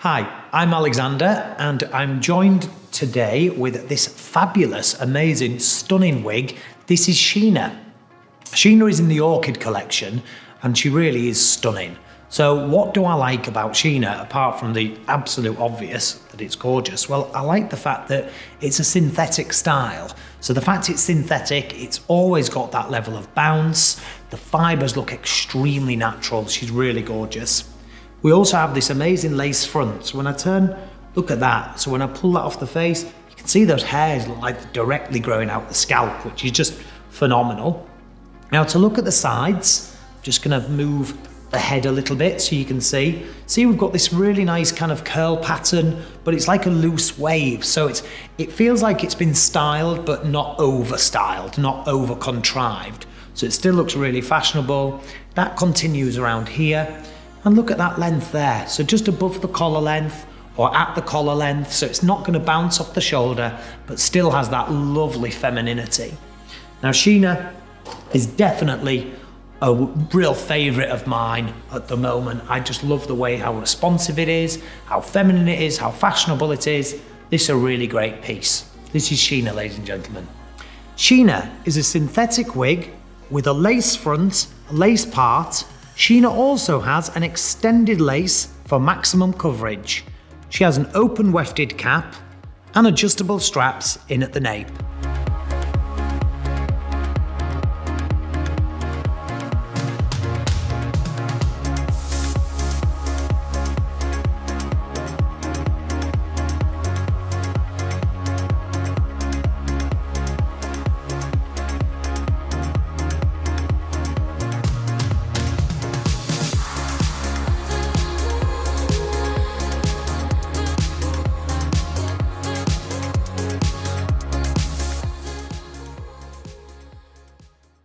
Hi, I'm Alexander and I'm joined today with this fabulous, amazing, stunning wig. This is Sheena. Sheena is in the Orchid Collection and she really is stunning. So what do I like about Sheena apart from the absolute obvious that it's gorgeous? Well, I like the fact that it's a synthetic style. So the fact it's synthetic, it's always got that level of bounce. The fibers look extremely natural. She's really gorgeous. We also have this amazing lace front. So when I turn, look at that. So when I pull that off the face, you can see those hairs look like they're directly growing out the scalp, which is just phenomenal. Now to look at the sides, I'm just gonna move the head a little bit so you can see. See, we've got this really nice kind of curl pattern, but it's like a loose wave. So it feels like it's been styled, but not over styled, not over contrived. So it still looks really fashionable. That continues around here. And look at that length there. So just above the collar length or at the collar length. So it's not gonna bounce off the shoulder, but still has that lovely femininity. Now Sheena is definitely a real favorite of mine at the moment. I just love the way how responsive it is, how feminine it is, how fashionable it is. This is a really great piece. This is Sheena, ladies and gentlemen. Sheena is a synthetic wig with a lace front, a lace part. Sheena also has an extended lace for maximum coverage. She has an open wefted cap and adjustable straps in at the nape.